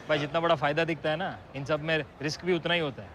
भाई जितना बड़ा फायदा दिखता है ना, इन सब में रिस्क भी उतना ही होता है।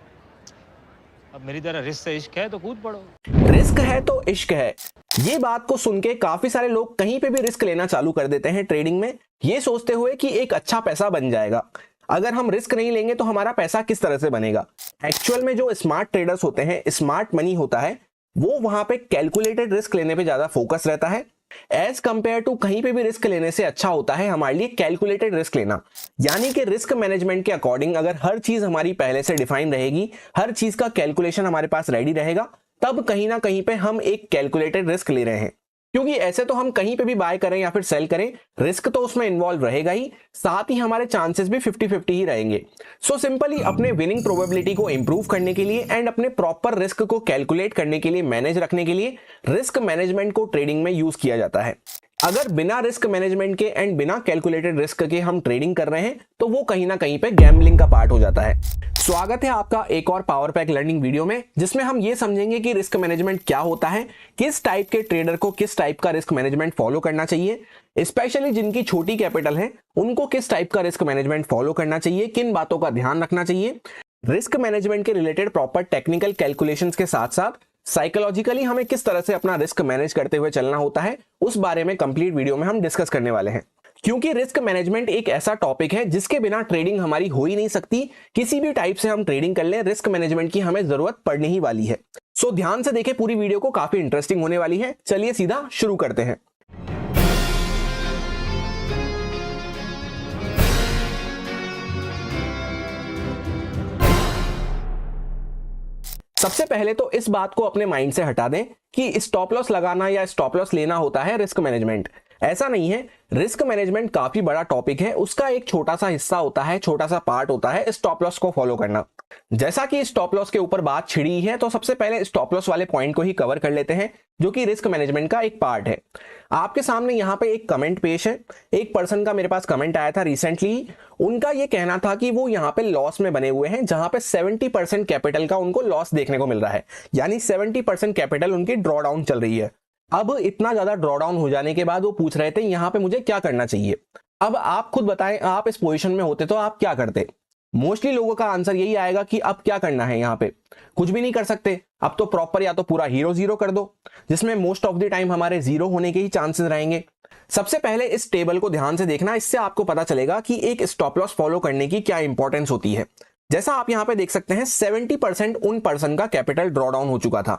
अब मेरी तरह रिस्क से इश्क है तो कूद पड़ो। रिस्क है तो इश्क है, ये बात को सुन के काफी सारे लोग कहीं पे भी रिस्क लेना चालू कर देते हैं ट्रेडिंग में, ये सोचते हुए कि एक अच्छा पैसा बन जाएगा। अगर हम रिस्क नहीं लेंगे तो हमारा पैसा किस तरह से बनेगा। एक्चुअल में जो स्मार्ट ट्रेडर्स होते हैं, स्मार्ट मनी होता है, वो वहां पे कैलकुलेटेड रिस्क लेने पे ज्यादा फोकस रहता है। एज कंपेयर टू कहीं पे भी रिस्क लेने से अच्छा होता है हमारे लिए कैलकुलेटेड रिस्क लेना। यानी कि रिस्क मैनेजमेंट के अकॉर्डिंग अगर हर चीज हमारी पहले से डिफाइन रहेगी, हर चीज का कैलकुलेशन हमारे पास रेडी रहेगा, तब कहीं ना कहीं पे हम एक कैलकुलेटेड रिस्क ले रहे हैं। क्योंकि ऐसे तो हम कहीं पे भी बाय करें या फिर सेल करें, रिस्क तो उसमें इन्वॉल्व रहेगा ही, साथ ही हमारे चांसेस भी 50-50 ही रहेंगे। सो सिंपली अपने विनिंग प्रोबेबिलिटी को इंप्रूव करने के लिए एंड अपने प्रॉपर रिस्क को कैलकुलेट करने के लिए, मैनेज रखने के लिए रिस्क मैनेजमेंट को ट्रेडिंग में यूज किया जाता है। अगर बिना रिस्क मैनेजमेंट के एंड बिना कैलकुलेटेड रिस्क के हम ट्रेडिंग कर रहे हैं तो वो कहीं ना कहीं पे गैम्बलिंग का पार्ट हो जाता है। स्वागत है आपका एक और पावर पैक लर्निंग वीडियो में, जिसमें हम ये समझेंगे कि रिस्क मैनेजमेंट क्या होता है, किस टाइप के ट्रेडर को किस टाइप का रिस्क मैनेजमेंट फॉलो करना चाहिए, स्पेशली जिनकी छोटी कैपिटल है उनको किस टाइप का रिस्क मैनेजमेंट फॉलो करना चाहिए, किन बातों का ध्यान रखना चाहिए। रिस्क मैनेजमेंट के रिलेटेड प्रॉपर टेक्निकल कैलकुलेशंस के साथ साथ साइकोलॉजिकली हमें किस तरह से अपना रिस्क मैनेज करते हुए चलना होता है, उस बारे में कंप्लीट वीडियो में हम डिस्कस करने वाले हैं। क्योंकि रिस्क मैनेजमेंट एक ऐसा टॉपिक है जिसके बिना ट्रेडिंग हमारी हो ही नहीं सकती। किसी भी टाइप से हम ट्रेडिंग कर लें, रिस्क मैनेजमेंट की हमें जरूरत पड़ने ही वाली है। सो ध्यान से देखें, पूरी वीडियो को काफी इंटरेस्टिंग होने वाली है। चलिए सीधा शुरू करते हैं। सबसे पहले तो इस बात को अपने माइंड से हटा दें कि स्टॉप लॉस लगाना या स्टॉप लॉस लेना होता है रिस्क मैनेजमेंट। ऐसा नहीं है। रिस्क मैनेजमेंट काफी बड़ा टॉपिक है, उसका एक छोटा सा हिस्सा होता है, छोटा सा पार्ट होता है स्टॉप लॉस को फॉलो करना। जैसा कि स्टॉप लॉस के ऊपर बात छिड़ी है, तो सबसे पहले स्टॉप लॉस वाले पॉइंट को ही कवर कर लेते हैं, जो कि रिस्क मैनेजमेंट का एक पार्ट है। आपके सामने यहाँ पे एक कमेंट पेश है। एक पर्सन का मेरे पास कमेंट आया था रिसेंटली। उनका ये कहना था कि वो यहाँ पे लॉस में बने हुए हैं, जहां पे 70% कैपिटल का उनको लॉस देखने को मिल रहा है, यानी 70% कैपिटल उनकी ड्रॉ डाउन चल रही है। अब इतना ज्यादा ड्रॉ डाउन हो जाने के बाद वो पूछ रहे थे यहाँ पे मुझे क्या करना चाहिए। अब आप खुद बताएं, आप इस पोजीशन में होते तो आप क्या करते। मोस्टली लोगों का आंसर यही आएगा कि अब क्या करना है, यहाँ पे कुछ भी नहीं कर सकते, अब तो प्रॉपर या तो पूरा हीरो जीरो कर दो, जिसमें मोस्ट ऑफ द टाइम हमारे जीरो होने के ही चांसेस रहेंगे। सबसे पहले इस टेबल को ध्यान से देखना, इससे आपको पता चलेगा कि एक स्टॉप लॉस फॉलो करने की क्या इंपॉर्टेंस होती है। जैसा आप यहां पे देख सकते हैं, 70% उन पर्सन का कैपिटल ड्रॉ डाउन हो चुका था,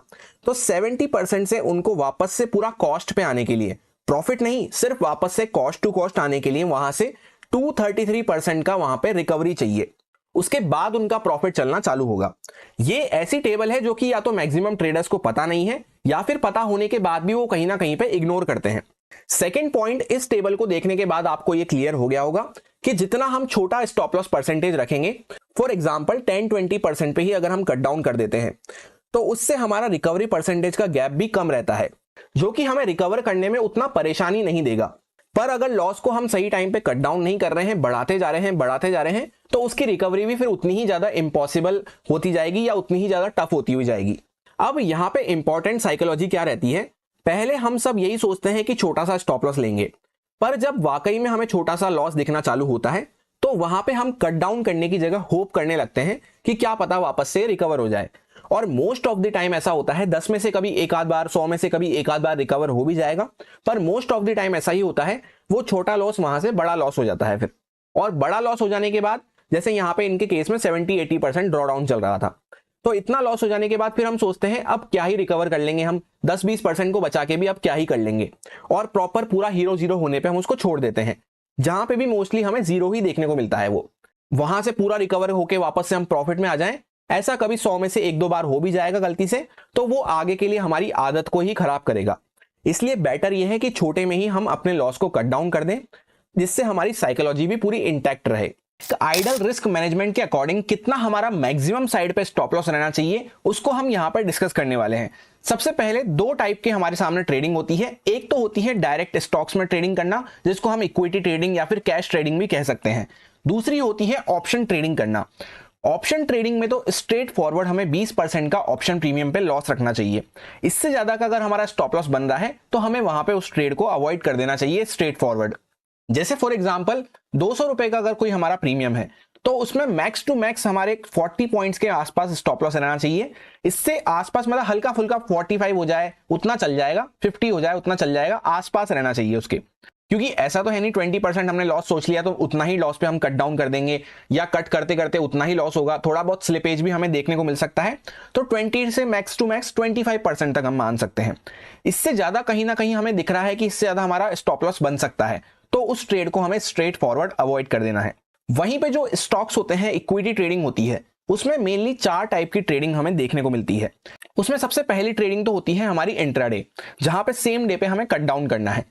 तो 70% से उनको वापस से पूरा कॉस्ट पे आने के लिए, प्रॉफिट नहीं, सिर्फ वापस से कॉस्ट टू कॉस्ट आने के लिए वहां से 233% का वहां पे रिकवरी चाहिए। उसके बाद उनका प्रॉफिट चलना चालू होगा। ये ऐसी टेबल है जो कि या तो मैक्सिमम ट्रेडर्स को पता नहीं है, या फिर पता होने के बाद भी वो कहीं ना कहीं पे इग्नोर करते हैं। सेकेंड पॉइंट, इस टेबल को देखने के बाद आपको ये क्लियर हो गया होगा कि जितना हम छोटा स्टॉप लॉस परसेंटेज रखेंगे, फॉर एग्जांपल 10-20% पे ही अगर हम कट डाउन कर देते हैं, तो उससे हमारा रिकवरी परसेंटेज का गैप भी कम रहता है, जो कि हमें रिकवर करने में उतना परेशानी नहीं देगा। पर अगर लॉस को हम सही टाइम पे कट डाउन नहीं कर रहे हैं, बढ़ाते जा रहे हैं, तो उसकी रिकवरी भी फिर उतनी ही ज्यादा इम्पॉसिबल होती जाएगी या उतनी ही ज्यादा टफ होती हुई जाएगी। अब यहाँ पे इंपॉर्टेंट साइकोलॉजी क्या रहती है, पहले हम सब यही सोचते हैं कि छोटा सा स्टॉप लॉस लेंगे, पर जब वाकई में हमें छोटा सा लॉस दिखना चालू होता है, तो वहां पे हम कट डाउन करने की जगह होप करने लगते हैं कि क्या पता वापस से रिकवर हो जाए। और मोस्ट ऑफ द टाइम ऐसा होता है, 10 में से कभी एक आध बार, 100 में से कभी एक आध बार रिकवर हो भी जाएगा, पर मोस्ट ऑफ द टाइम ऐसा ही होता है, वो छोटा लॉस वहां से बड़ा लॉस हो जाता है फिर। और बड़ा लॉस हो जाने के बाद, जैसे यहाँ पे इनके केस में 70-80% ड्रॉ डाउन चल रहा था, तो इतना लॉस हो जाने के बाद फिर हम सोचते हैं अब क्या ही रिकवर कर लेंगे, हम 10-20% को बचा के भी अब क्या ही कर लेंगे, और प्रॉपर पूरा हीरो जीरो होने पे हम उसको छोड़ देते हैं। जहां पे भी मोस्टली हमें जीरो ही देखने को मिलता है, वो वहां से पूरा रिकवर होके वापस से हम प्रॉफिट में आ जाएं, ऐसा कभी 100 में से 1-2 बार हो भी जाएगा गलती से, तो वो आगे के लिए हमारी आदत को ही खराब करेगा। इसलिए बेटर यह है कि छोटे में ही हम अपने लॉस को कट डाउन कर दें, जिससे हमारी साइकोलॉजी भी पूरी इंटैक्ट रहे। आइडल रिस्क मैनेजमेंट के अकॉर्डिंग कितना हमारा मैक्सिमम साइड पे स्टॉप लॉस रहना चाहिए, उसको हम यहां पर डिस्कस करने वाले हैं। सबसे पहले दो टाइप के हमारे सामने ट्रेडिंग होती है। एक तो होती है डायरेक्ट स्टॉक्स में ट्रेडिंग करना, जिसको हम इक्विटी ट्रेडिंग या फिर कैश ट्रेडिंग भी कह सकते हैं। दूसरी होती है ऑप्शन ट्रेडिंग करना। ऑप्शन ट्रेडिंग में तो स्ट्रेट फॉरवर्ड हमें 20% का ऑप्शन प्रीमियम पे लॉस रखना चाहिए। इससे ज्यादा का अगर हमारा स्टॉप लॉस बन रहा है, तो हमें वहां पे उस ट्रेड को अवॉइड कर देना चाहिए स्ट्रेट फॉरवर्ड। जैसे फॉर एग्जांपल 200 रुपए का अगर कोई हमारा प्रीमियम है तो उसमें मैक्स टू मैक्स हमारे 40 पॉइंट्स के आसपास स्टॉप लॉस रहना चाहिए। इससे आसपास मतलब हल्का फुल्का 45 हो जाए उतना चल जाएगा, 50 हो जाए उतना चल जाएगा, आसपास रहना चाहिए उसके। क्योंकि ऐसा तो है नहीं 20% हमने लॉस सोच लिया तो उतना ही लॉस पे हम कट डाउन कर देंगे, या कट करते करते उतना ही लॉस होगा, थोड़ा बहुत स्लिपेज भी हमें देखने को मिल सकता है। तो 20 से मैक्स टू मैक्स 25% तक हम मान सकते हैं। इससे ज्यादा कहीं ना कहीं हमें दिख रहा है कि इससे ज्यादा हमारा स्टॉप लॉस बन सकता है, तो उस ट्रेड को हमें स्ट्रेट फॉरवर्ड अवॉइड कर देना है। वहीं पे जो स्टॉक्स होते हैं, इक्विटी ट्रेडिंग होती है, उसमें मेनली 4 टाइप की ट्रेडिंग हमें देखने को मिलती है। उसमें सबसे पहली ट्रेडिंग तो होती है हमारी इंट्राडे, जहां पे सेम डे पे हमें कट डाउन करना है।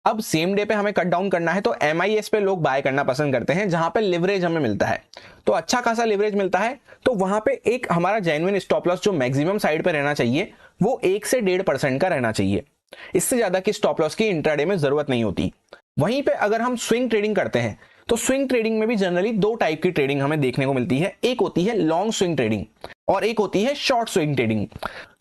अब सेम डे पे हमें कट डाउन करना है तो MIS पे लोग बाय करना पसंद करते हैं, जहां पे लिवरेज हमें मिलता है, तो अच्छा खासा लिवरेज मिलता है। तो वहां पे एक हमारा जेन्युइन स्टॉप लॉस जो मैक्सिमम साइड पे रहना चाहिए वो 1 से 1.5% का रहना चाहिए। इससे ज्यादा की स्टॉप लॉस की इंट्राडे में जरूरत नहीं होती। वहीं पे अगर हम स्विंग ट्रेडिंग करते हैं तो स्विंग ट्रेडिंग में भी जनरली 2 टाइप की ट्रेडिंग हमें देखने को मिलती है। एक होती है लॉन्ग स्विंग ट्रेडिंग और एक होती है शॉर्ट स्विंग ट्रेडिंग।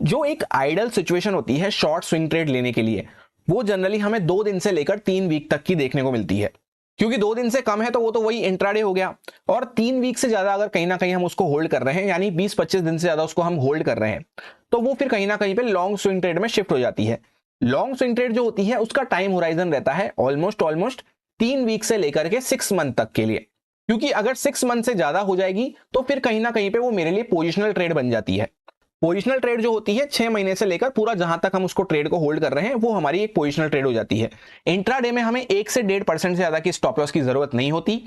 जो एक आइडल सिचुएशन होती है शॉर्ट स्विंग ट्रेड लेने के लिए, वो जनरली हमें 2 दिन से लेकर 3 वीक तक की देखने को मिलती है। क्योंकि 2 दिन से कम है तो वो तो वही इंट्राडे हो गया, और 3 वीक से ज्यादा अगर कहीं ना कहीं हम उसको होल्ड कर रहे हैं, यानी 20-25 दिन से ज्यादा उसको हम होल्ड कर रहे हैं, तो वो फिर कहीं ना कहीं पे लॉन्ग स्विंग ट्रेड में शिफ्ट हो जाती है। लॉन्ग स्विंग ट्रेड जो होती है उसका टाइम होराइजन रहता है ऑलमोस्ट 3 वीक से लेकर के 6 मंथ तक के लिए। क्योंकि अगर 6 मंथ से ज्यादा हो जाएगी तो फिर कहीं ना कहीं पे वो मेरे लिए पोजिशनल ट्रेड बन जाती है। पोजिशनल ट्रेड जो होती है 6 महीने से लेकर पूरा जहां तक हम उसको ट्रेड को होल्ड कर रहे हैं वो हमारी एक पोजिशनल ट्रेड हो जाती है। इंट्राडे में हमें 1 से 1.5% से ज्यादा की स्टॉप लॉस की जरूरत नहीं होती।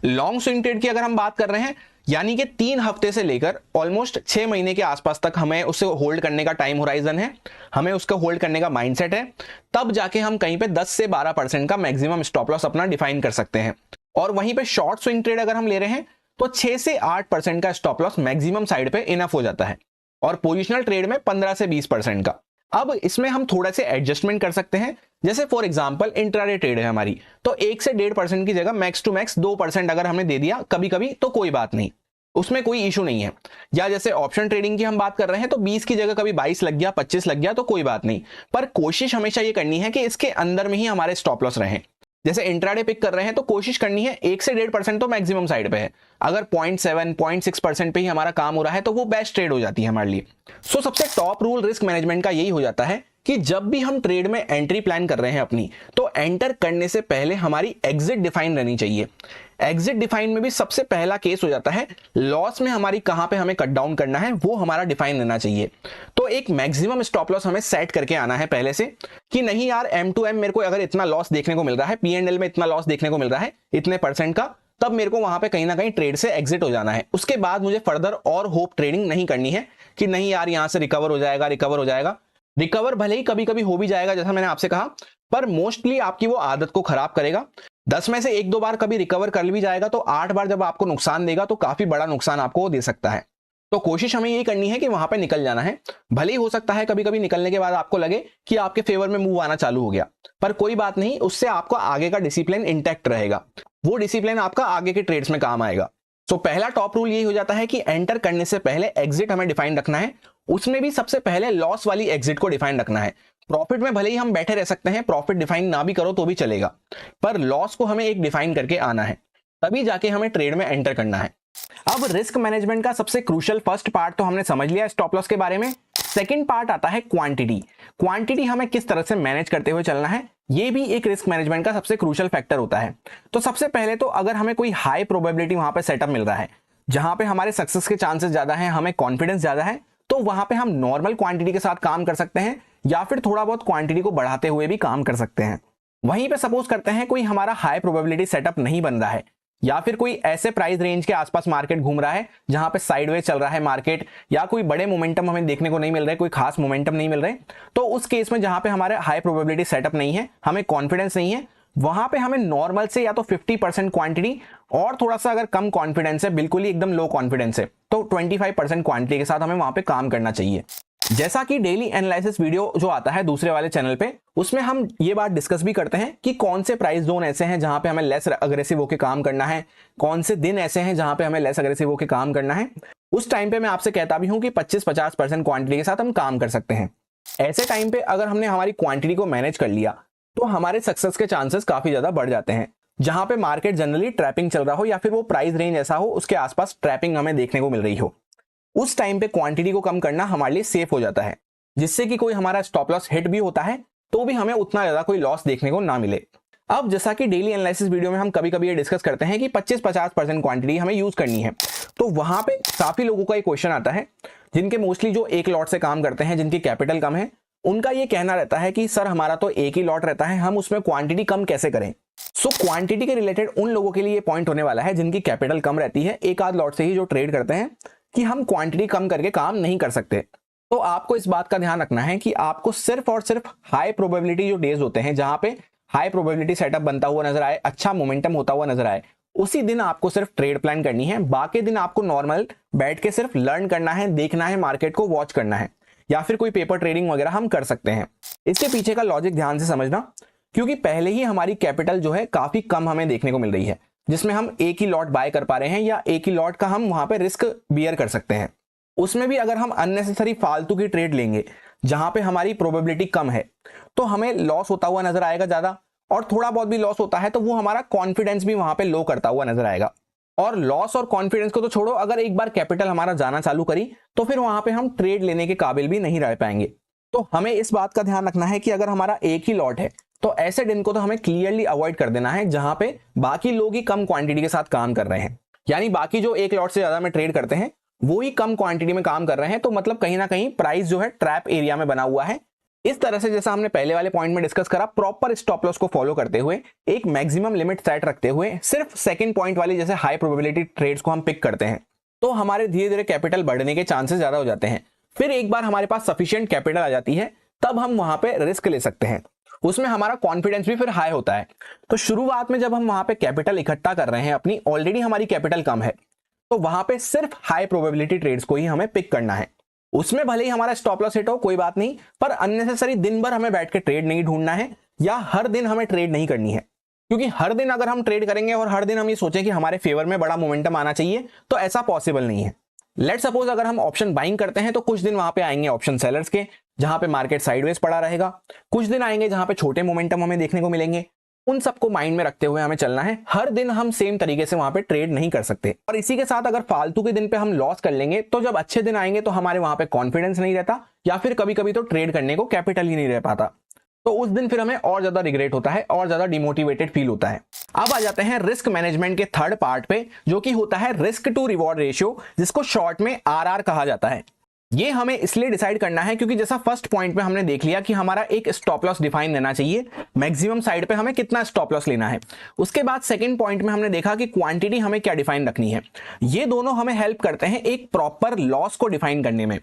लॉन्ग स्विंग ट्रेड की अगर हम बात कर रहे हैं, यानी कि 3 हफ्ते से लेकर ऑलमोस्ट 6 महीने के आसपास तक हमें उसे होल्ड करने का टाइम होराइजन है, हमें उसका होल्ड करने का माइंडसेट है, तब जाके हम कहीं पे 10 से 12% का मैक्सिमम स्टॉप लॉस अपना डिफाइन कर सकते हैं। और वहीं पे शॉर्ट स्विंग ट्रेड अगर हम ले रहे हैं तो 6 से 8% का स्टॉप लॉस मैक्सिमम साइड पे इनफ हो जाता है, और पोजिशनल ट्रेड में 15 से 20% का। अब इसमें हम थोड़ा से एडजस्टमेंट कर सकते हैं। जैसे फॉर एग्जांपल इंट्राडे ट्रेड है हमारी, तो 1 से 1.5% की जगह मैक्स टू मैक्स 2% अगर हमने दे दिया कभी कभी तो कोई बात नहीं, उसमें कोई इशू नहीं है। या जैसे ऑप्शन ट्रेडिंग की हम बात कर रहे हैं तो 20 की जगह कभी 22 लग गया, 25 लग गया तो कोई बात नहीं, पर कोशिश हमेशा ये करनी है कि इसके अंदर में ही हमारे स्टॉप लॉस रहें। जैसे इंट्राडे पिक कर रहे हैं तो कोशिश करनी है 1 से 1.5% तो मैक्सिमम साइड पे है। अगर 0.7-0.6% पे ही हमारा काम हो रहा है तो वो बेस्ट ट्रेड हो जाती है हमारे लिए। सो सबसे टॉप रूल रिस्क मैनेजमेंट का यही हो जाता है कि जब भी हम ट्रेड में एंट्री प्लान कर रहे हैं अपनी, तो एंटर करने से पहले हमारी एग्जिट डिफाइन रहनी चाहिए। एग्जिट डिफाइन में भी सबसे पहला केस हो जाता है लॉस में हमारी कहां पे हमें कट डाउन करना है, वो हमारा डिफाइन रहना चाहिए। तो एक मैक्सिमम स्टॉप लॉस हमें सेट करके आना है पहले से कि नहीं यार M2M मेरे को अगर इतना लॉस देखने को मिल रहा है, P&L में इतना लॉस देखने को मिल रहा है इतने % का, तब मेरे को वहां पे कहीं ना कहीं ट्रेड से एग्जिट हो जाना है। उसके बाद मुझे फर्दर और होप ट्रेडिंग नहीं करनी है कि नहीं यार यहां से रिकवर हो जाएगा। रिकवर भले ही कभी कभी हो भी जाएगा जैसा मैंने आपसे कहा, पर मोस्टली आपकी वो आदत को खराब करेगा। 10 में से 1-2 बार कभी रिकवर कर भी जाएगा तो 8 बार जब आपको नुकसान देगा तो काफी बड़ा नुकसान आपको दे सकता है। तो कोशिश हमें यही करनी है कि वहां पे निकल जाना है। भले ही हो सकता है कभी कभी निकलने के बाद आपको लगे कि आपके फेवर में मूव आना चालू हो गया, पर कोई बात नहीं, उससे आपका आगे का डिसिप्लिन इंटैक्ट रहेगा। वो डिसिप्लिन आपका आगे के ट्रेड्स में काम आएगा। तो पहला टॉप रूल यही हो जाता है कि एंटर करने से पहले एग्जिट हमें डिफाइन रखना है। उसमें भी सबसे पहले लॉस वाली एग्जिट को डिफाइन रखना है। प्रॉफिट में भले ही हम बैठे रह सकते हैं, प्रॉफिट डिफाइन ना भी करो तो भी चलेगा, पर लॉस को हमें एक डिफाइन करके आना है, तभी जाके हमें ट्रेड में एंटर करना है। अब रिस्क मैनेजमेंट का सबसे क्रूशियल फर्स्ट पार्ट तो हमने समझ लिया स्टॉप लॉस के बारे में। सेकंड पार्ट आता है क्वांटिटी हमें किस तरह से मैनेज करते हुए चलना है, ये भी एक रिस्क मैनेजमेंट का सबसे क्रूशियल फैक्टर होता है। तो सबसे पहले तो अगर हमें कोई हाई प्रोबेबिलिटी वहां पे सेटअप मिल रहा है, जहां पे हमारे सक्सेस के चांसेस ज्यादा हैं, हमें कॉन्फिडेंस ज्यादा है, तो वहां पे हम नॉर्मल क्वांटिटी के साथ काम कर सकते हैं या फिर थोड़ा बहुत क्वांटिटी को बढ़ाते हुए भी काम कर सकते हैं। वहीं पे सपोज करते हैं कोई हमारा हाई प्रोबेबिलिटी सेटअप नहीं बन रहा है, या फिर कोई ऐसे प्राइस रेंज के आसपास मार्केट घूम रहा है जहां पे साइडवेज चल रहा है मार्केट, या कोई बड़े मोमेंटम हमें देखने को नहीं मिल रहे, कोई खास मोमेंटम नहीं मिल रहे, तो उस केस में जहां पे हमारे हाई प्रोबेबिलिटी सेटअप नहीं है, हमें कॉन्फिडेंस नहीं है, वहां पे हमें नॉर्मल से या तो 50% क्वांटिटी, और थोड़ा सा अगर कम कॉन्फिडेंस है, बिल्कुल ही एकदम लो कॉन्फिडेंस है, तो 25% क्वांटिटी के साथ हमें वहां पे काम करना चाहिए। जैसा कि डेली एनालिसिस वीडियो जो आता है दूसरे वाले चैनल पे, उसमें हम ये बात डिस्कस भी करते हैं कि कौन से प्राइस जोन ऐसे हैं जहां पे हमें लेस अग्रेसिव होकर काम करना है, कौन से दिन ऐसे हैं जहां पे हमें लेस अग्रेसिव होकर काम करना है। उस टाइम पे मैं आपसे कहता भी हूं कि 25-50% क्वांटिटी के साथ हम काम कर सकते हैं। ऐसे टाइम पे अगर हमने हमारी क्वांटिटी को मैनेज कर लिया तो हमारे सक्सेस के चांसेस काफी ज्यादा बढ़ जाते हैं। जहां पे मार्केट जनरली ट्रैपिंग चल रहा हो या फिर वो प्राइस रेंज ऐसा हो उसके आसपास ट्रैपिंग हमें देखने को मिल रही हो। उस टाइम पे क्वांटिटी को कम करना हमारे लिए सेफ हो जाता है, जिससे कि कोई हमारा स्टॉप लॉस हिट भी होता है तो भी हमें उतना ज्यादा कोई लॉस देखने को ना मिले। अब जैसा कि डेली एनालिसिस वीडियो में हम कभी कभी ये डिस्कस करते हैं कि 25-50% क्वांटिटी हमें यूज करनी है, तो वहां पे काफी लोगों का एक क्वेश्चन आता है जिनके मोस्टली जो एक लॉट से काम करते हैं, जिनकी कैपिटल कम है, उनका ये कहना रहता है कि सर हमारा तो एक ही लॉट रहता है, हम उसमें क्वांटिटी कम कैसे करें। सो क्वांटिटी के रिलेटेड उन लोगों के लिए पॉइंट होने वाला है जिनकी कैपिटल कम रहती है, एक आध लॉट से ही जो ट्रेड करते हैं, कि हम क्वांटिटी कम करके काम नहीं कर सकते। तो आपको इस बात का ध्यान रखना है कि आपको सिर्फ और सिर्फ हाई प्रोबेबिलिटी जो डेज होते हैं, जहां पे हाई प्रोबेबिलिटी सेटअप बनता हुआ नजर आए, अच्छा मोमेंटम होता हुआ नजर आए, उसी दिन आपको सिर्फ ट्रेड प्लान करनी है। बाकी दिन आपको नॉर्मल बैठ के सिर्फ लर्न करना है, देखना है, मार्केट को वॉच करना है, या फिर कोई पेपर ट्रेडिंग वगैरह हम कर सकते हैं। इसके पीछे का लॉजिक ध्यान से समझना, क्योंकि पहले ही हमारी कैपिटल जो है काफी कम हमें देखने को मिल रही है, जिसमें हम एक ही लॉट बाय कर पा रहे हैं या एक ही लॉट का हम वहां पे रिस्क बियर कर सकते हैं। उसमें भी अगर हम अननेसेसरी फालतू की ट्रेड लेंगे जहां पे हमारी प्रोबेबिलिटी कम है, तो हमें लॉस होता हुआ नजर आएगा ज्यादा, और थोड़ा बहुत भी लॉस होता है तो वो हमारा कॉन्फिडेंस भी वहां पे लो करता हुआ नजर आएगा। और लॉस और कॉन्फिडेंस को तो छोड़ो, अगर एक बार कैपिटल हमारा जाना चालू करी तो फिर वहां पे हम ट्रेड लेने के काबिल भी नहीं रह पाएंगे। तो हमें इस बात का ध्यान रखना है कि अगर हमारा एक ही लॉट है तो ऐसे दिन को तो हमें क्लियरली अवॉइड कर देना है जहां पे बाकी लोग ही कम क्वांटिटी के साथ काम कर रहे हैं, यानी बाकी जो एक लॉट से ज्यादा में ट्रेड करते हैं वो ही कम क्वांटिटी में काम कर रहे हैं। तो मतलब कहीं ना कहीं प्राइस जो है ट्रैप एरिया में बना हुआ है। इस तरह से जैसा हमने पहले वाले पॉइंट में डिस्कस करा, प्रॉपर स्टॉप लॉस को फॉलो करते हुए, एक मैक्सिमम लिमिट सेट रखते हुए, सिर्फ सेकंड पॉइंट वाली जैसे हाई प्रोबेबिलिटी ट्रेड्स को हम पिक करते हैं, तो हमारे धीरे धीरे कैपिटल बढ़ने के चांसेस ज्यादा हो जाते हैं। फिर एक बार हमारे पास सफिशिएंट कैपिटल आ जाती है, तब हम वहां पे रिस्क ले सकते हैं। उसमें हमारा कॉन्फिडेंस भी फिर हाई होता है। तो शुरुआत में जब हम वहां पे कैपिटल इकट्ठा कर रहे हैं अपनी, ऑलरेडी हमारी कैपिटल कम है, तो वहां पे सिर्फ हाई प्रोबेबिलिटी ट्रेड्स को ही हमें पिक करना है। उसमें भले ही हमारा स्टॉप लॉस हिट हो, कोई बात नहीं, पर अननेसेसरी दिन भर हमें बैठ के ट्रेड नहीं ढूंढना है, या हर दिन हमें ट्रेड नहीं करनी है। क्योंकि हर दिन अगर हम ट्रेड करेंगे और हर दिन हम ये सोचें कि हमारे फेवर में बड़ा मोमेंटम आना चाहिए, तो ऐसा पॉसिबल नहीं है। लेट सपोज अगर हम ऑप्शन बाइंग करते हैं तो कुछ दिन वहां पे आएंगे ऑप्शन सेलर्स के, जहां पे मार्केट साइडवेज पड़ा रहेगा, कुछ दिन आएंगे जहां पे छोटे मोमेंटम हमें देखने को मिलेंगे। उन सबको माइंड में रखते हुए हमें चलना है, हर दिन हम सेम तरीके से वहां पे ट्रेड नहीं कर सकते। और इसी के साथ अगर फालतू के दिन पे हम लॉस कर लेंगे तो जब अच्छे दिन आएंगे तो हमारे वहां पे कॉन्फिडेंस नहीं रहता, या फिर कभी कभी तो ट्रेड करने को कैपिटल ही नहीं रह पाता, तो उस दिन फिर हमें और ज्यादा रिग्रेट होता है और ज्यादा डिमोटिवेटेड फील होता है। अब आ जाते हैं रिस्क मैनेजमेंट के थर्ड पार्ट पे, जो कि होता है रिस्क टू रिवॉर्ड रेशियो, जिसको शॉर्ट में आरआर कहा जाता है। ये हमें इसलिए डिसाइड करना है क्योंकि जैसा फर्स्ट पॉइंट पे हमने देख लिया कि हमारा एक स्टॉप लॉस डिफाइन रहना चाहिए, मैक्सिमम साइड पे हमें कितना स्टॉप लॉस लेना है। उसके बाद सेकंड पॉइंट में हमने देखा कि क्वांटिटी हमें क्या डिफाइन रखनी है। ये दोनों हमें हेल्प करते हैं एक प्रॉपर लॉस को डिफाइन करने में।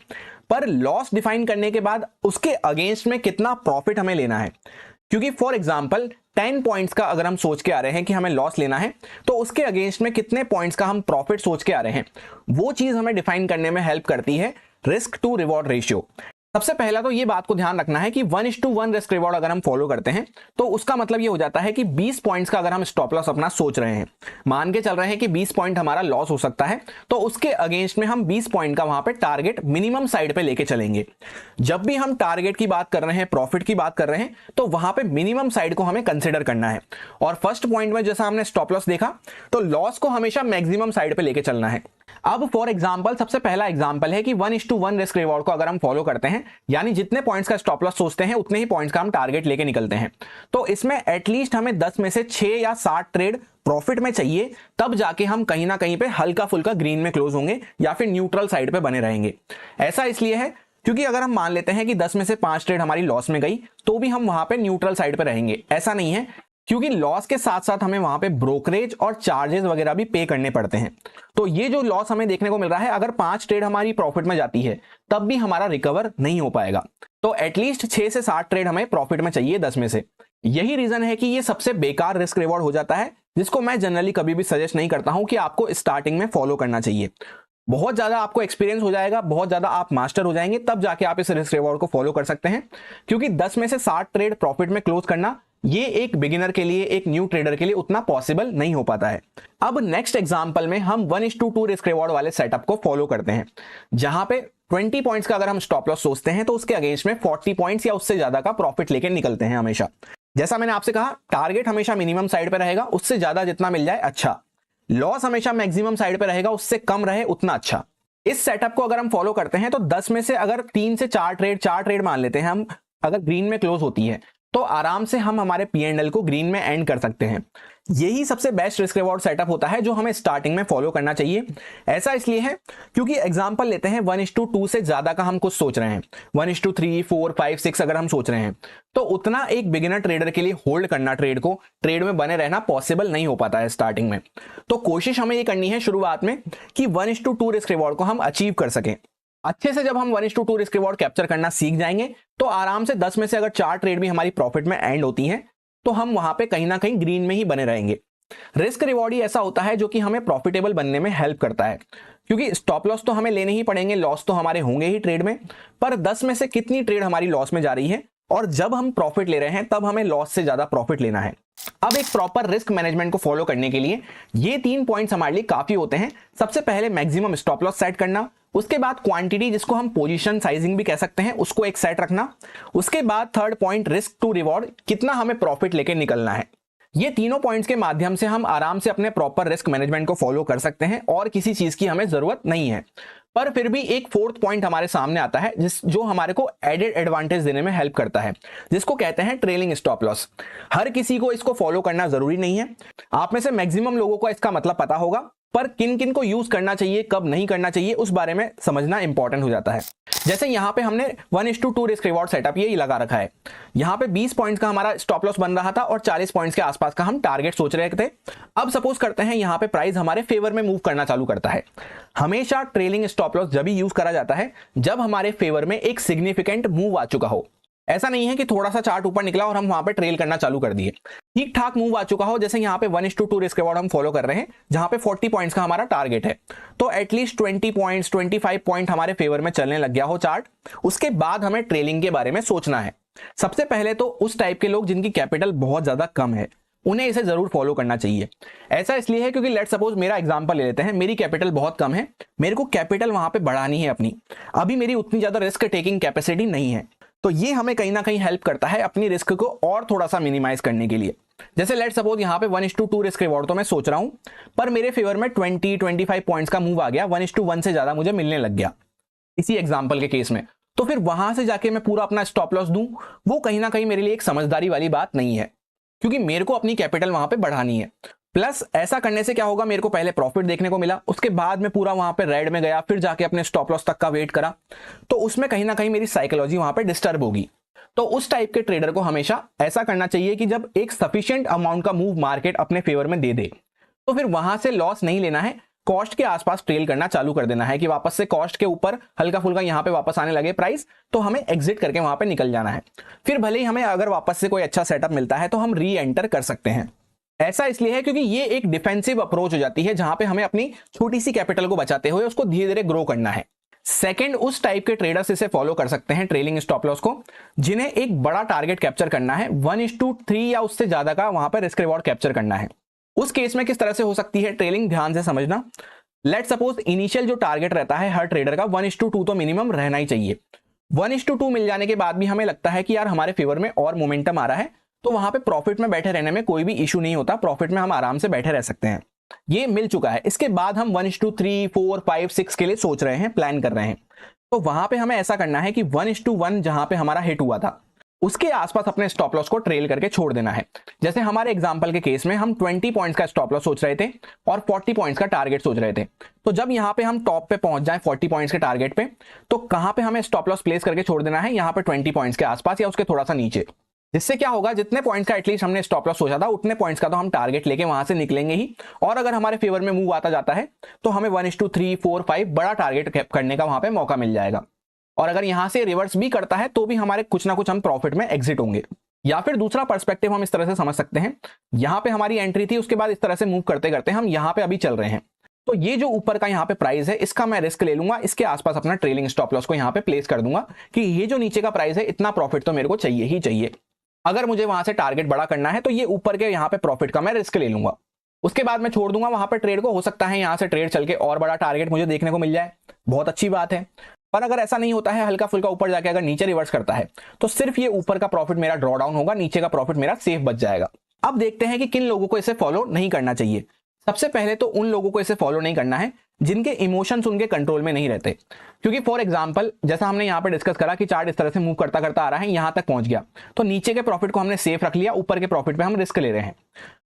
पर लॉस डिफाइन करने के बाद उसके अगेंस्ट में कितना प्रॉफिट हमें लेना है, क्योंकि फॉर एग्जांपल 10 पॉइंट्स का अगर हम सोच के आ रहे हैं कि हमें लॉस लेना है, तो उसके अगेंस्ट में कितने पॉइंट्स का हम प्रॉफिट सोच के आ रहे हैं, वो चीज हमें डिफाइन करने में हेल्प करती है रिस्क टू रिवॉर्ड रेशियो। सबसे पहला तो ये बात को ध्यान रखना है कि 1:1 रिस्क रिवॉर्ड अगर हम फॉलो करते हैं तो उसका मतलब ये हो जाता है कि 20 पॉइंट्स का अगर हम स्टॉप लॉस अपना सोच रहे हैं, मान के चल रहे हैं कि 20 पॉइंट हमारा लॉस हो सकता है, तो उसके अगेंस्ट में हम 20 पॉइंट का वहां पे टारगेट मिनिमम साइड पे लेके चलेंगे। जब भी हम टारगेट की बात कर रहे हैं, प्रॉफिट की बात कर रहे हैं, तो वहां पे मिनिमम साइड को हमें कंसिडर करना है। और फर्स्ट पॉइंट में जैसा हमने स्टॉप लॉस देखा, तो लॉस को हमेशा मैक्सिमम साइड पे लेके चलना है। अब फॉर एग्जांपल सबसे पहला एग्जांपल है कि 1:1 रिस्क रिवॉर्ड को अगर हम फॉलो करते हैं, यानी जितने पॉइंट्स का स्टॉप लॉस सोचते हैं उतने ही पॉइंट्स का हम टारगेट लेके निकलते हैं, तो इसमें एटलीस्ट हमें 10 में से 6 या 7 ट्रेड प्रॉफिट में चाहिए, तब जाके हम कहीं ना कहीं पे हल्का फुल्का ग्रीन में क्लोज होंगे या फिर न्यूट्रल साइड पे बने रहेंगे। ऐसा इसलिए है क्योंकि अगर हम मान लेते हैं कि 10 में से 5 ट्रेड हमारी लॉस में गई, तो भी हम वहां पे न्यूट्रल साइड पे रहेंगे। ऐसा नहीं है, क्योंकि लॉस के साथ साथ हमें वहां पे ब्रोकरेज और चार्जेस वगैरह भी पे करने पड़ते हैं। तो ये जो लॉस हमें देखने को मिल रहा है, अगर 5 ट्रेड हमारी प्रॉफिट में जाती है तब भी हमारा रिकवर नहीं हो पाएगा। तो एटलीस्ट 6 से 7 ट्रेड हमें प्रॉफिट में चाहिए 10 में से। यही रीजन है कि ये सबसे बेकार रिस्क रिवॉर्ड हो जाता है, जिसको मैं जनरली कभी भी सजेस्ट नहीं करता हूं कि आपको स्टार्टिंग में फॉलो करना चाहिए। बहुत ज्यादा आपको एक्सपीरियंस हो जाएगा, बहुत ज्यादा आप मास्टर हो जाएंगे, तब जाके आप इस रिस्क रिवॉर्ड को फॉलो कर सकते हैं। क्योंकि 10 में से 7 ट्रेड प्रॉफिट में क्लोज करना, ये एक बिगिनर के लिए, एक न्यू ट्रेडर के लिए उतना पॉसिबल नहीं हो पाता है। अब नेक्स्ट एग्जांपल में हम 1:2 रिस्क रिवॉर्ड वाले सेटअप को फॉलो करते हैं, जहां पे 20 पॉइंट्स का अगर हम स्टॉप लॉस सोचते हैं तो उसके अगेंस्ट में 40 पॉइंट्स या उससे ज्यादा का प्रॉफिट लेके निकलते हैं हमेशा। जैसा मैंने आपसे कहा, टारगेट हमेशा मिनिमम साइड पे रहेगा, उससे ज्यादा जितना मिल जाए अच्छा। लॉस हमेशा मैक्सिमम साइड पे रहेगा, उससे कम रहे उतना अच्छा। इस सेटअप को अगर हम फॉलो करते हैं तो 10 में से अगर 3 से 4 ट्रेड मान लेते हैं हम, अगर ग्रीन में क्लोज होती है तो आराम से हम हमारे P&L को ग्रीन में एंड कर सकते हैं। यही सबसे बेस्ट रिस्क रिवॉर्ड सेटअप होता है जो हमें स्टार्टिंग में फॉलो करना चाहिए। ऐसा इसलिए है क्योंकि एग्जांपल लेते हैं 1:2 से ज्यादा का हम कुछ सोच रहे हैं, 1:3, 4, 5, 6 अगर हम सोच रहे हैं, तो उतना एक बिगिनर ट्रेडर के लिए होल्ड करना, ट्रेड में बने रहना पॉसिबल नहीं हो पाता है स्टार्टिंग में। तो कोशिश हमें ये करनी है शुरुआत में कि 1:2 रिस्क रिवॉर्ड को हम अचीव कर सकें। अच्छे से जब हम 1:2 रिस्क रिवॉर्ड कैप्चर करना सीख जाएंगे तो आराम से 10 में से अगर 4 ट्रेड भी हमारी प्रॉफिट में एंड होती हैं तो हम वहां पे कहीं ना कहीं ग्रीन में ही बने रहेंगे। रिस्क रिवॉर्ड ही ऐसा होता है जो कि हमें प्रॉफिटेबल बनने में हेल्प करता है, क्योंकि स्टॉप लॉस तो हमें लेने ही पड़ेंगे, लॉस तो हमारे होंगे ही ट्रेड में, पर 10 में से कितनी ट्रेड हमारी लॉस में जा रही है और जब हम प्रॉफिट ले रहे हैं तब हमें लॉस से ज्यादा प्रॉफिट लेना है। अब एक प्रॉपर रिस्क मैनेजमेंट को फॉलो करने के लिए ये 3 पॉइंट्स हमारे लिए काफी होते हैं। सबसे पहले मैक्सिमम स्टॉप लॉस सेट करना, उसके बाद क्वांटिटी जिसको हम पोजीशन साइजिंग भी कह सकते हैं उसको एक सेट रखना, उसके बाद third point risk to reward, कितना हमें प्रॉफिट लेके निकलना है। ये तीनों पॉइंट्स के माध्यम से हम आराम से अपने प्रॉपर रिस्क मैनेजमेंट को फॉलो कर सकते हैं और किसी चीज की हमें जरूरत नहीं है। पर फिर भी एक फोर्थ पॉइंट हमारे सामने आता है जो हमारे को एडेड एडवांटेज देने में हेल्प करता है, जिसको कहते हैं ट्रेलिंग स्टॉप लॉस। हर किसी को इसको फॉलो करना जरूरी नहीं है, आप में से मैक्सिमम लोगों को इसका मतलब पता होगा, पर किन किन को यूज करना चाहिए, कब नहीं करना चाहिए, उस बारे में समझना इंपॉर्टेंट हो जाता है। जैसे यहाँ पे हमने 1:2 रिस्क रिवॉर्ड सेटअप यही लगा रखा है। यहाँ पे 20 पॉइंट्स का हमारा स्टॉप लॉस बन रहा था और 40 पॉइंट्स के आसपास का हम टारगेट सोच रहे थे। अब सपोज करते हैं यहाँ पे प्राइस हमारे फेवर में मूव करना चालू करता है। हमेशा ट्रेलिंग स्टॉप लॉस जब भी यूज करा जाता है जब हमारे फेवर में एक सिग्निफिकेंट मूव आ चुका हो। ऐसा नहीं है कि थोड़ा सा चार्ट ऊपर निकला और हम वहां पे ट्रेल करना चालू कर दिए, ठीक ठाक मूव आ चुका हो। जैसे यहाँ पे 1:2 रिस्क रिवॉर्ड हम फॉलो कर रहे हैं जहां पे 40 पॉइंट्स का हमारा टारगेट है, तो एटलीस्ट 20 पॉइंट्स 25 पॉइंट हमारे फेवर में चलने लग गया हो चार्ट, उसके बाद हमें ट्रेलिंग के बारे में सोचना है। सबसे पहले तो उस टाइप के लोग जिनकी कैपिटल बहुत ज्यादा कम है उन्हें इसे जरूर फॉलो करना चाहिए। ऐसा इसलिए है क्योंकि लेट सपोज मेरा एग्जांपल ले लेते हैं, मेरी कैपिटल बहुत कम है, मेरे को कैपिटल वहां पे बढ़ानी है अपनी, अभी मेरी उतनी ज्यादा रिस्क टेकिंग कैपेसिटी नहीं है, तो ये हमें कहीं ना कहीं हेल्प करता है अपनी रिस्क को और थोड़ा सा मिनिमाइज करने के लिए। जैसे लेट सपोज यहाँ पे 1:2 रिस्क रिवॉर्ड तो मैं सोच रहा हूं, पर मेरे फेवर में 20-25 पॉइंट्स का मूव आ गया, 1:1 से ज्यादा मुझे मिलने लग गया इसी एग्जांपल के केस में, तो फिर वहां से जाके मैं पूरा अपना स्टॉप लॉस दूं, वो कहीं ना कहीं मेरे लिए एक समझदारी वाली बात नहीं है, क्योंकि मेरे को अपनी कैपिटल वहां पे बढ़ानी है। प्लस ऐसा करने से क्या होगा, मेरे को पहले प्रॉफिट देखने को मिला, उसके बाद में पूरा वहां पे रेड में गया, फिर जाके अपने स्टॉप लॉस तक का वेट करा, तो उसमें कहीं ना कहीं मेरी साइकोलॉजी वहां पे डिस्टर्ब होगी। तो उस टाइप के ट्रेडर को हमेशा ऐसा करना चाहिए कि जब एक सफिशिएंट अमाउंट का मूव मार्केट अपने फेवर में दे दे तो फिर वहां से लॉस नहीं लेना है, कॉस्ट के आसपास ट्रेल करना चालू कर देना है कि वापस से कॉस्ट के ऊपर हल्का फुल्का यहाँ पे वापस आने लगे प्राइस, तो हमें एग्जिट करके वहां पे निकल जाना है। फिर भले ही हमें अगर वापस से कोई अच्छा सेटअप मिलता है तो हम री एंटर कर सकते हैं। ऐसा इसलिए है क्योंकि ये एक डिफेंसिव अप्रोच हो जाती है जहां पे हमें अपनी छोटी सी कैपिटल को बचाते हुए उसको धीरे धीरे ग्रो करना है। सेकंड, उस टाइप के ट्रेडर्स इसे फॉलो कर सकते हैं ट्रेलिंग स्टॉप लॉस को, जिन्हें एक बड़ा टारगेट कैप्चर करना है, 1:3 या उससे ज्यादा का वहां पर रिस्क रिवॉर्ड कैप्चर करना है। उस केस में किस तरह से हो सकती है ट्रेलिंग, ध्यान से समझना। लेट सपोज इनिशियल जो टारगेट रहता है हर ट्रेडर का 1:2 तो मिनिमम रहना ही चाहिए। 1:2 मिल जाने के बाद भी हमें लगता है कि यार हमारे फेवर में और मोमेंटम आ रहा है, तो वहां पे प्रॉफिट में बैठे रहने में कोई भी इशू नहीं होता, प्रॉफिट में हम आराम से बैठे रह सकते हैं। ये मिल चुका है, इसके बाद हम 1:3, 4, 5, 6 के लिए सोच रहे हैं, प्लान कर रहे हैं, तो वहां पे हमें ऐसा करना है कि 1:1 जहां पे हमारा हिट हुआ था उसके आसपास अपने स्टॉप लॉस को ट्रेल करके छोड़ देना है। जैसे हमारे एग्जांपल के केस में हम 20 पॉइंट्स का स्टॉप लॉस सोच रहे थे और 40 पॉइंट्स का टारगेट सोच रहे थे, तो जब यहाँ पे हम टॉप पे पहुंच जाएं 40 पॉइंट्स के टारगेट पे, तो कहां पे हमें स्टॉप लॉस प्लेस करके छोड़ देना है, यहाँ पे 20 पॉइंट्स के आसपास या उसके थोड़ा सा नीचे। जिससे क्या होगा, जितने पॉइंट्स का एटलीस्ट हमने स्टॉप लॉस सोचा था उतने पॉइंट्स का तो हम टारगेट लेके वहां से निकलेंगे ही, और अगर हमारे फेवर में मूव आता जाता है तो हमें 1:3, 4, 5 बड़ा टारगेट करने का वहां पे मौका मिल जाएगा। और अगर यहां से रिवर्स भी करता है तो भी हमारे कुछ ना कुछ हम प्रॉफिट में एग्जिट होंगे। या फिर दूसरा पर्सपेक्टिव हम इस तरह से समझ सकते हैं, यहां पे हमारी एंट्री थी, उसके बाद इस तरह से मूव करते करते हम यहां पे अभी चल रहे हैं, तो ये जो ऊपर का यहाँ पे प्राइस है इसका मैं रिस्क ले लूंगा, इसके आसपास अपना ट्रेलिंग स्टॉप लॉस को यहाँ पे प्लेस कर दूंगा कि ये जो नीचे का प्राइस है इतना प्रॉफिट तो मेरे को चाहिए ही चाहिए। अगर मुझे वहां से टारगेट बड़ा करना है तो ये ऊपर के यहाँ पे प्रॉफिट का मैं रिस्क ले लूंगा, उसके बाद मैं छोड़ दूंगा वहां पे ट्रेड को। हो सकता है यहां से ट्रेड चल के और बड़ा टारगेट मुझे देखने को मिल जाए, बहुत अच्छी बात है। पर अगर ऐसा नहीं होता है, हल्का फुल्का ऊपर जाके अगर नीचे रिवर्स करता है, तो सिर्फ ये ऊपर का प्रॉफिट मेरा ड्रॉ डाउन होगा, नीचे का प्रॉफिट मेरा सेफ बच जाएगा। अब देखते हैं कि किन लोगों को इसे फॉलो नहीं करना चाहिए। सबसे पहले तो उन लोगों को इसे फॉलो नहीं करना है जिनके इमोशंस उनके कंट्रोल में नहीं रहते। क्योंकि फॉर एग्जांपल जैसा हमने यहाँ पे डिस्कस करा कि चार्ट इस तरह से मूव करता करता आ रहा है, यहां तक पहुंच गया, तो नीचे के प्रॉफिट को हमने सेफ रख लिया, ऊपर के प्रॉफिट पे हम रिस्क ले रहे हैं।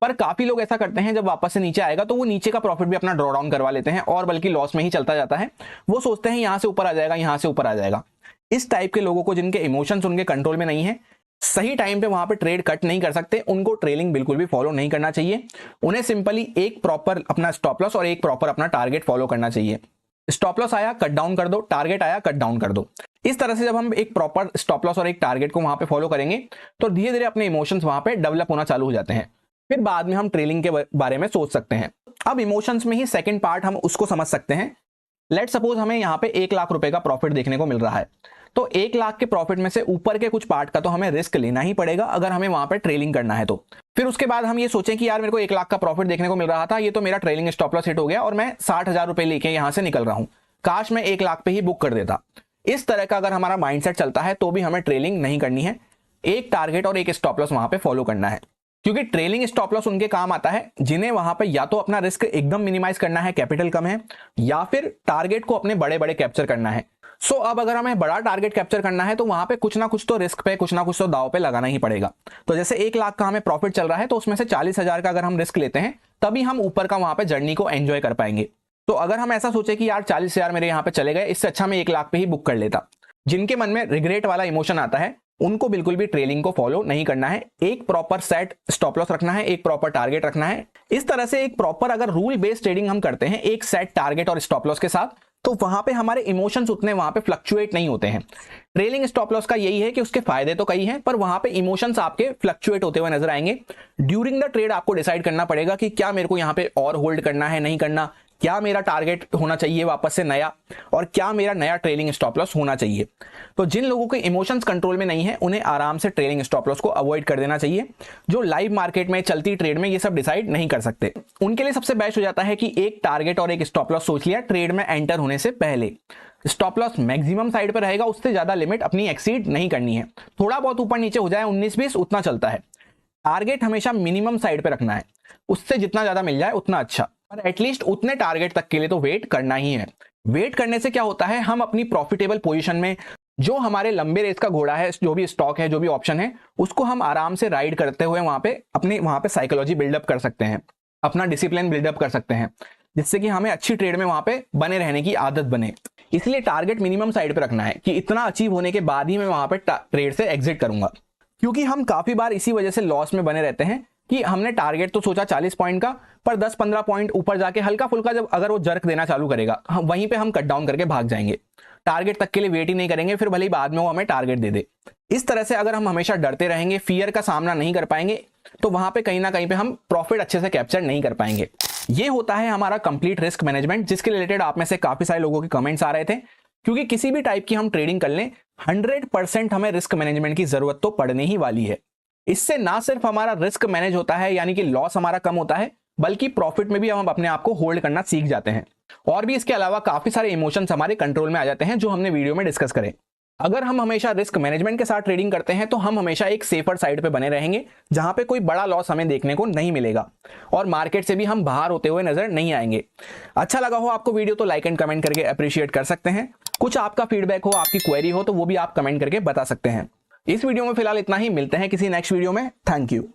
पर काफी लोग ऐसा करते हैं, जब वापस से नीचे आएगा तो वो नीचे का प्रॉफिट भी अपना ड्रॉ डाउन करवा लेते हैं और बल्कि लॉस में ही चलता जाता है। वो सोचते हैं यहां से ऊपर आ जाएगा, यहां से ऊपर आ जाएगा। इस टाइप के लोगों को, जिनके इमोशंस उनके कंट्रोल में नहीं है, सही टाइम पे वहां पे ट्रेड कट नहीं कर सकते, उनको ट्रेलिंग बिल्कुल भी फॉलो नहीं करना चाहिए। उन्हें सिंपली एक प्रॉपर अपना स्टॉप लॉस और एक प्रॉपर अपना टारगेट फॉलो करना चाहिए। स्टॉप लॉस आया, कट डाउन कर दो, टारगेट आया, कट डाउन कर दो। इस तरह से जब हम एक प्रॉपर स्टॉप लॉस और एक टारगेट को वहां पे फॉलो करेंगे तो धीरे धीरे अपने इमोशंस वहां पे डेवलप होना चालू हो जाते हैं। फिर बाद में हम ट्रेलिंग के बारे में सोच सकते हैं। अब इमोशंस में ही सेकंड पार्ट हम उसको समझ सकते हैं। लेट सपोज हमें यहाँ पे 1 लाख रुपए का प्रॉफिट देखने को मिल रहा है, तो 1 लाख के प्रॉफिट में से ऊपर के कुछ पार्ट का तो हमें रिस्क लेना ही पड़ेगा अगर हमें वहां पे ट्रेलिंग करना है तो। फिर उसके बाद हम ये सोचें कि यार मेरे को 1 लाख का प्रॉफिट देखने को मिल रहा था, ये तो मेरा ट्रेलिंग स्टॉप लॉस हिट हो गया और मैं 60,000 रुपए लेके यहां से निकल रहा हूं, काश मैं 1 लाख पे ही बुक कर देता। इस तरह का अगर हमारा माइंडसेट चलता है तो भी हमें ट्रेलिंग नहीं करनी है, एक टारगेट और एक स्टॉप लॉस वहां पे फॉलो करना है। क्योंकि ट्रेलिंग स्टॉप लॉस उनके काम आता है जिन्हें वहां पे या तो अपना रिस्क एकदम मिनिमाइज करना है, कैपिटल कम है, या फिर टारगेट को अपने बड़े बड़े कैप्चर करना है। सो अब अगर हमें बड़ा टारगेट कैप्चर करना है तो वहां पे कुछ ना कुछ तो रिस्क पे, कुछ ना कुछ तो दाव पे लगाना ही पड़ेगा। तो जैसे 1 लाख का हमें प्रॉफिट चल रहा है तो उसमें से 40,000 का अगर हम रिस्क लेते हैं तभी हम ऊपर का वहां पे जर्नी को एंजॉय कर पाएंगे। तो अगर हम ऐसा सोचे कि यार 40,000 मेरे यहाँ पे चले गए, इससे अच्छा मैं 1 लाख पे ही बुक कर लेता, जिनके मन में रिग्रेट वाला इमोशन आता है उनको बिल्कुल भी ट्रेलिंग को फॉलो नहीं करना है। एक प्रॉपर सेट स्टॉप लॉस रखना है, एक प्रॉपर टारगेट रखना है। इस तरह से एक प्रॉपर अगर रूल बेस्ड ट्रेडिंग हम करते हैं एक सेट टारगेट और स्टॉप लॉस के साथ, तो वहां पे हमारे इमोशंस उतने वहां पे फ्लक्चुएट नहीं होते हैं। ट्रेलिंग स्टॉप लॉस का यही है कि उसके फायदे तो कई हैं, पर वहां पे इमोशंस आपके फ्लक्चुएट होते हुए नजर आएंगे। ड्यूरिंग द ट्रेड आपको डिसाइड करना पड़ेगा कि क्या मेरे को यहाँ पे और होल्ड करना है, नहीं करना, क्या मेरा टारगेट होना चाहिए वापस से नया, और क्या मेरा नया ट्रेलिंग स्टॉप लॉस होना चाहिए। तो जिन लोगों के इमोशंस कंट्रोल में नहीं है उन्हें आराम से ट्रेलिंग स्टॉप लॉस को अवॉइड कर देना चाहिए। जो लाइव मार्केट में चलती ट्रेड में ये सब डिसाइड नहीं कर सकते, उनके लिए सबसे बेस्ट हो जाता है कि एक टारगेट और एक स्टॉप लॉस सोच लिया ट्रेड में एंटर होने से पहले। स्टॉप लॉस मैक्सिमम साइड पर रहेगा, उससे ज्यादा लिमिट अपनी एक्सीड नहीं करनी है। थोड़ा बहुत ऊपर नीचे हो जाए 19-20 उतना चलता है। टारगेट हमेशा मिनिमम साइड पे रखना है, उससे जितना ज्यादा मिल जाए उतना अच्छा, पर एटलीस्ट उतने टारगेट तक के लिए तो वेट करना ही है। वेट करने से क्या होता है, हम अपनी प्रॉफिटेबल पोजीशन में जो हमारे लंबे रेस का घोड़ा है, जो भी स्टॉक है, जो भी ऑप्शन है, उसको हम आराम से राइड करते हुए वहां पे साइकोलॉजी बिल्डअप कर सकते हैं, अपना डिसिप्लिन बिल्डअप कर सकते हैं, जिससे कि हमें अच्छी ट्रेड में वहां पे बने रहने की आदत बने। इसलिए टारगेट मिनिमम साइड पे रखना है कि इतना अचीव होने के बाद ही मैं वहां पे ट्रेड से एग्जिट करूंगा। क्योंकि हम काफी बार इसी वजह से लॉस में बने रहते हैं कि हमने टारगेट तो सोचा 40 पॉइंट का, पर 10-15 पॉइंट ऊपर जाके हल्का फुल्का जब अगर वो जर्क देना चालू करेगा, वहीं पे हम कट डाउन करके भाग जाएंगे, टारगेट तक के लिए वेट ही नहीं करेंगे, फिर भले ही बाद में वो हमें टारगेट दे दे। इस तरह से अगर हम हमेशा डरते रहेंगे, फियर का सामना नहीं कर पाएंगे, तो वहां पे कहीं ना कहीं पे हम प्रॉफिट अच्छे से कैप्चर नहीं कर पाएंगे। ये होता है हमारा कंप्लीट रिस्क मैनेजमेंट, जिसके रिलेटेड आप में से काफी सारे लोगों के कमेंट्स आ रहे थे। क्योंकि किसी भी टाइप की हम ट्रेडिंग कर लें, 100% हमें रिस्क मैनेजमेंट की जरूरत तो पड़ने ही वाली है। इससे ना सिर्फ हमारा रिस्क मैनेज होता है, यानी कि लॉस हमारा कम होता है, बल्कि प्रॉफिट में भी हम अपने आप को होल्ड करना सीख जाते हैं। और भी इसके अलावा काफी सारे इमोशंस हमारे कंट्रोल में आ जाते हैं, जो हमने वीडियो में डिस्कस करें। अगर हम हमेशा रिस्क मैनेजमेंट के साथ ट्रेडिंग करते हैं तो हम हमेशा एक सेफर साइड पे बने रहेंगे, जहां पे कोई बड़ा लॉस हमें देखने को नहीं मिलेगा और मार्केट से भी हम बाहर होते हुए नजर नहीं आएंगे। अच्छा लगा हो आपको वीडियो तो लाइक एंड कमेंट करके अप्रिशिएट कर सकते हैं। कुछ आपका फीडबैक हो, आपकी क्वेरी हो, तो वो भी आप कमेंट करके बता सकते हैं। इस वीडियो में फिलहाल इतना ही, मिलते हैं किसी नेक्स्ट वीडियो में। Thank you.